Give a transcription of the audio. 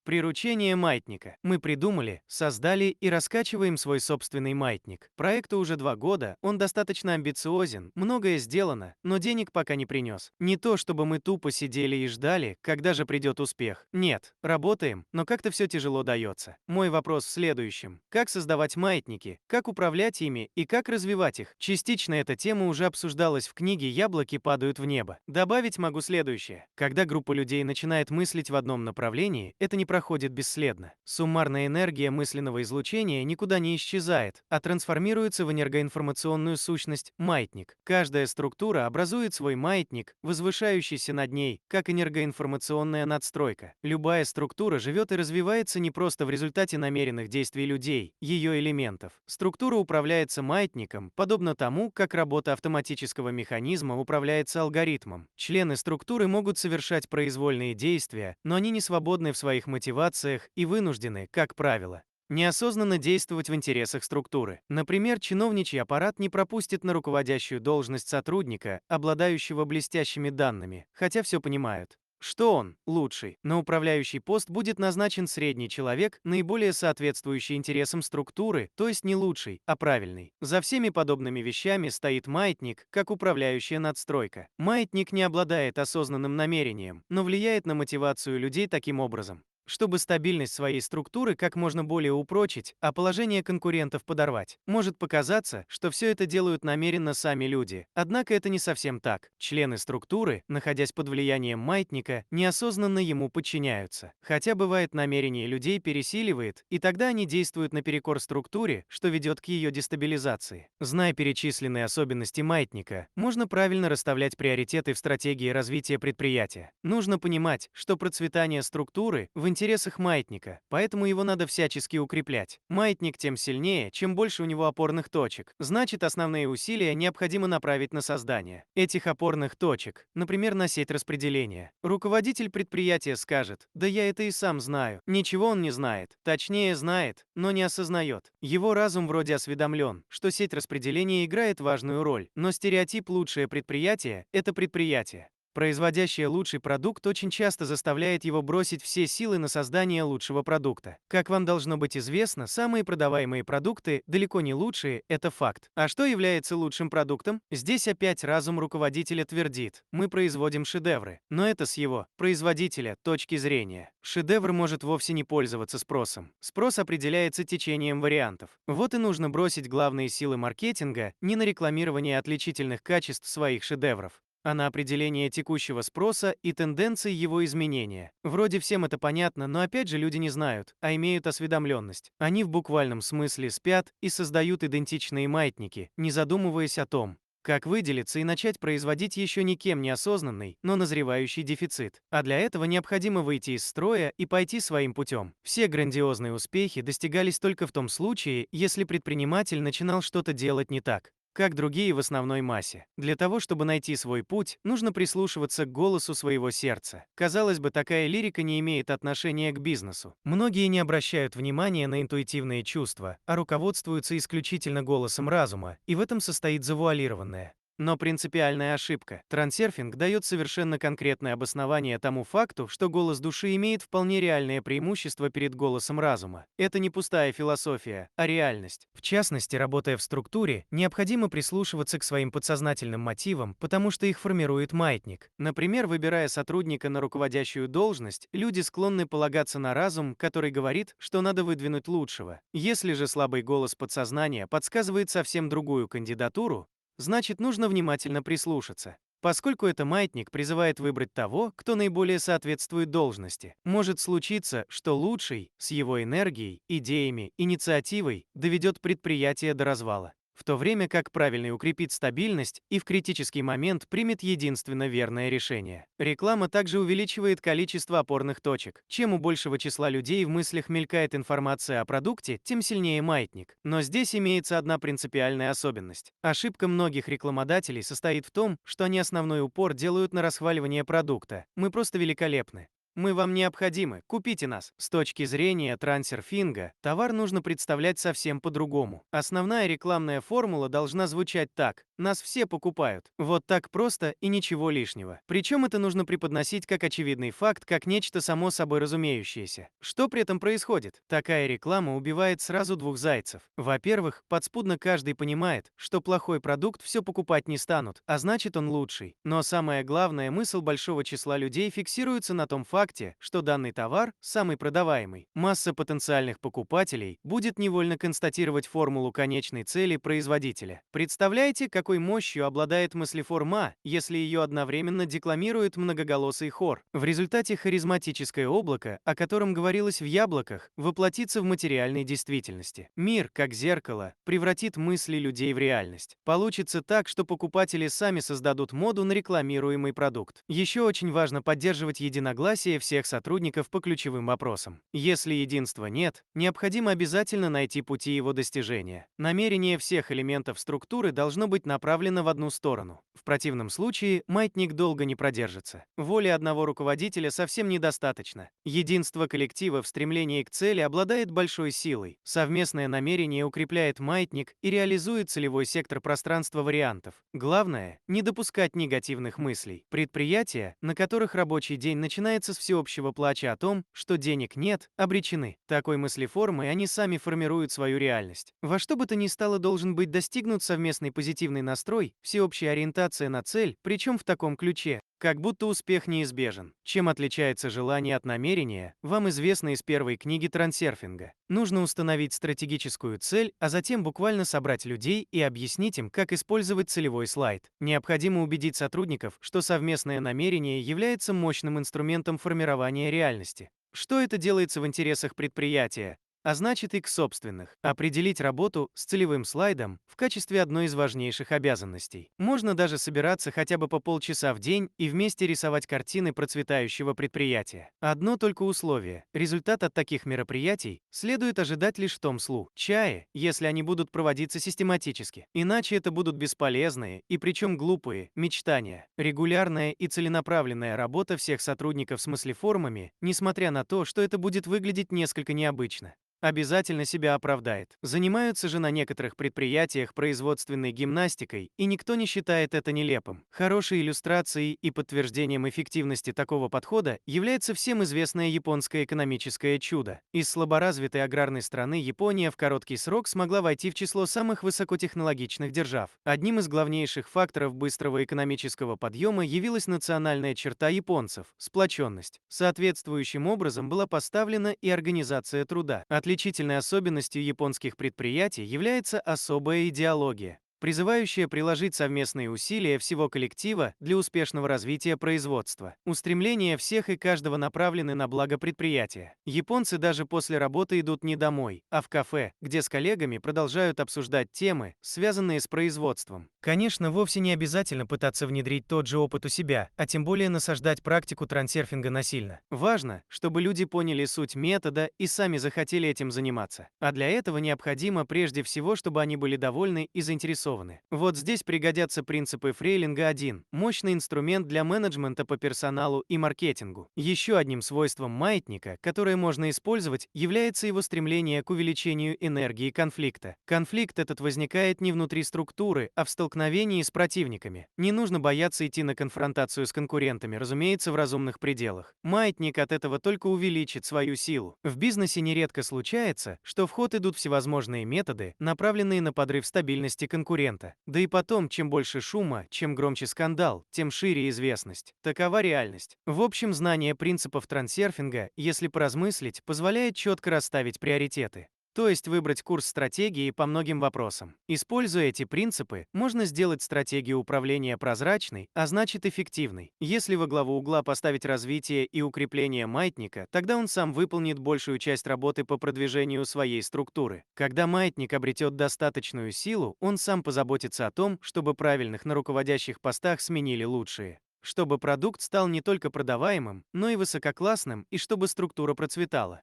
Приручение маятника. Мы придумали, создали и раскачиваем свой собственный маятник. Проекту уже 2 года, он достаточно амбициозен, многое сделано, но денег пока не принес. Не то, чтобы мы тупо сидели и ждали, когда же придет успех. Нет, работаем, но как-то все тяжело дается. Мой вопрос в следующем. Как создавать маятники, как управлять ими и как развивать их? Частично эта тема уже обсуждалась в книге «Яблоки падают в небо». Добавить могу следующее. Когда группа людей начинает мыслить в одном направлении, это не проходит бесследно. Суммарная энергия мысленного излучения никуда не исчезает, а трансформируется в энергоинформационную сущность – маятник. Каждая структура образует свой маятник, возвышающийся над ней, как энергоинформационная надстройка. Любая структура живет и развивается не просто в результате намеренных действий людей, ее элементов. Структура управляется маятником, подобно тому, как работа автоматического механизма управляется алгоритмом. Члены структуры могут совершать произвольные действия, но они не свободны в своих мотивациях и вынуждены, как правило, неосознанно действовать в интересах структуры. Например, чиновничий аппарат не пропустит на руководящую должность сотрудника, обладающего блестящими данными, хотя все понимают, что он лучший. На управляющий пост будет назначен средний человек, наиболее соответствующий интересам структуры, то есть не лучший, а правильный. За всеми подобными вещами стоит маятник, как управляющая надстройка. Маятник не обладает осознанным намерением, но влияет на мотивацию людей таким образом, чтобы стабильность своей структуры как можно более упрочить, а положение конкурентов подорвать. Может показаться, что все это делают намеренно сами люди, однако это не совсем так. Члены структуры, находясь под влиянием маятника, неосознанно ему подчиняются. Хотя бывает намерение людей пересиливает, и тогда они действуют наперекор структуре, что ведет к ее дестабилизации. Зная перечисленные особенности маятника, можно правильно расставлять приоритеты в стратегии развития предприятия. Нужно понимать, что процветание структуры в интересах маятника, поэтому его надо всячески укреплять. Маятник тем сильнее, чем больше у него опорных точек. Значит, основные усилия необходимо направить на создание этих опорных точек, например, на сеть распределения. Руководитель предприятия скажет: «Да я это и сам знаю». Ничего он не знает. Точнее, знает, но не осознает. Его разум вроде осведомлен, что сеть распределения играет важную роль, но стереотип «лучшее предприятие» — это предприятие, производящее лучший продукт, очень часто заставляет его бросить все силы на создание лучшего продукта. Как вам должно быть известно, самые продаваемые продукты далеко не лучшие, это факт. А что является лучшим продуктом? Здесь опять разум руководителя твердит: мы производим шедевры. Но это с его, производителя, точки зрения. Шедевр может вовсе не пользоваться спросом. Спрос определяется течением вариантов. Вот и нужно бросить главные силы маркетинга не на рекламирование отличительных качеств своих шедевров, а на определение текущего спроса и тенденций его изменения. Вроде всем это понятно, но опять же люди не знают, а имеют осведомленность. Они в буквальном смысле спят и создают идентичные маятники, не задумываясь о том, как выделиться и начать производить еще никем не осознанный, но назревающий дефицит. А для этого необходимо выйти из строя и пойти своим путем. Все грандиозные успехи достигались только в том случае, если предприниматель начинал что-то делать не так, как другие в основной массе. Для того, чтобы найти свой путь, нужно прислушиваться к голосу своего сердца. Казалось бы, такая лирика не имеет отношения к бизнесу. Многие не обращают внимания на интуитивные чувства, а руководствуются исключительно голосом разума, и в этом состоит завуалированное, но принципиальная ошибка. Трансерфинг дает совершенно конкретное обоснование тому факту, что голос души имеет вполне реальное преимущество перед голосом разума. Это не пустая философия, а реальность. В частности, работая в структуре, необходимо прислушиваться к своим подсознательным мотивам, потому что их формирует маятник. Например, выбирая сотрудника на руководящую должность, люди склонны полагаться на разум, который говорит, что надо выдвинуть лучшего. Если же слабый голос подсознания подсказывает совсем другую кандидатуру, значит, нужно внимательно прислушаться. Поскольку это маятник призывает выбрать того, кто наиболее соответствует должности, может случиться, что лучший, с его энергией, идеями, инициативой, доведет предприятие до развала, в то время как правильный укрепит стабильность и в критический момент примет единственно верное решение. Реклама также увеличивает количество опорных точек. Чем у большего числа людей в мыслях мелькает информация о продукте, тем сильнее маятник. Но здесь имеется одна принципиальная особенность. Ошибка многих рекламодателей состоит в том, что они основной упор делают на расхваливание продукта. Мы просто великолепны. Мы вам необходимы, купите нас. С точки зрения трансерфинга, товар нужно представлять совсем по-другому. Основная рекламная формула должна звучать так: нас все покупают. Вот так просто и ничего лишнего. Причем это нужно преподносить как очевидный факт, как нечто само собой разумеющееся. Что при этом происходит? Такая реклама убивает сразу двух зайцев. Во-первых, подспудно каждый понимает, что плохой продукт все покупать не станут, а значит он лучший. Но самое главное, мысль большого числа людей фиксируется на том факте, что данный товар самый продаваемый. Масса потенциальных покупателей будет невольно констатировать формулу конечной цели производителя. Представляете, какой мощью обладает мыслеформа «А», если ее одновременно декламирует многоголосый хор? В результате харизматическое облако, о котором говорилось в «Яблоках», воплотится в материальной действительности. Мир, как зеркало, превратит мысли людей в реальность. Получится так, что покупатели сами создадут моду на рекламируемый продукт. Еще очень важно поддерживать единогласие всех сотрудников по ключевым вопросам. Если единства нет, необходимо обязательно найти пути его достижения. Намерение всех элементов структуры должно быть направлено в одну сторону. В противном случае маятник долго не продержится. Воли одного руководителя совсем недостаточно. Единство коллектива в стремлении к цели обладает большой силой. Совместное намерение укрепляет маятник и реализует целевой сектор пространства вариантов. Главное – не допускать негативных мыслей. Предприятия, на которых рабочий день начинается с всеобщего плача о том, что денег нет, обречены. Такой мыслеформой они сами формируют свою реальность. Во что бы то ни стало должен быть достигнут совместный позитивный настрой, всеобщая ориентация на цель, причем в таком ключе, как будто успех неизбежен. Чем отличается желание от намерения, вам известно из первой книги трансерфинга. Нужно установить стратегическую цель, а затем буквально собрать людей и объяснить им, как использовать целевой слайд. Необходимо убедить сотрудников, что совместное намерение является мощным инструментом формирования реальности. Что это делается в интересах предприятия? А значит, и к собственных. Определить работу с целевым слайдом в качестве одной из важнейших обязанностей. Можно даже собираться хотя бы по полчаса в день и вместе рисовать картины процветающего предприятия. Одно только условие. Результат от таких мероприятий следует ожидать лишь в том случае, если они будут проводиться систематически. Иначе это будут бесполезные и причем глупые мечтания. Регулярная и целенаправленная работа всех сотрудников с мыслеформами, несмотря на то, что это будет выглядеть несколько необычно, обязательно себя оправдает. Занимаются же на некоторых предприятиях производственной гимнастикой, и никто не считает это нелепым. Хорошей иллюстрацией и подтверждением эффективности такого подхода является всем известное японское экономическое чудо. Из слаборазвитой аграрной страны Япония в короткий срок смогла войти в число самых высокотехнологичных держав. Одним из главнейших факторов быстрого экономического подъема явилась национальная черта японцев – сплоченность. Соответствующим образом была поставлена и организация труда. Отличительной особенностью японских предприятий является особая идеология, призывающая приложить совместные усилия всего коллектива для успешного развития производства. Устремления всех и каждого направлены на благо предприятия. Японцы даже после работы идут не домой, а в кафе, где с коллегами продолжают обсуждать темы, связанные с производством. Конечно, вовсе не обязательно пытаться внедрить тот же опыт у себя, а тем более насаждать практику трансерфинга насильно. Важно, чтобы люди поняли суть метода и сами захотели этим заниматься. А для этого необходимо прежде всего, чтобы они были довольны и заинтересованы. Вот здесь пригодятся принципы Фрейлинга-1, мощный инструмент для менеджмента по персоналу и маркетингу. Еще одним свойством маятника, которое можно использовать, является его стремление к увеличению энергии конфликта. Конфликт этот возникает не внутри структуры, а в столкновении с противниками. Не нужно бояться идти на конфронтацию с конкурентами, разумеется, в разумных пределах. Маятник от этого только увеличит свою силу. В бизнесе нередко случается, что в ход идут всевозможные методы, направленные на подрыв стабильности конкурента. Да и потом, чем больше шума, чем громче скандал, тем шире известность. Такова реальность. В общем, знание принципов трансерфинга, если поразмыслить, позволяет четко расставить приоритеты. То есть выбрать курс стратегии по многим вопросам. Используя эти принципы, можно сделать стратегию управления прозрачной, а значит эффективной. Если во главу угла поставить развитие и укрепление маятника, тогда он сам выполнит большую часть работы по продвижению своей структуры. Когда маятник обретет достаточную силу, он сам позаботится о том, чтобы правильных на руководящих постах сменили лучшие. Чтобы продукт стал не только продаваемым, но и высококлассным, и чтобы структура процветала.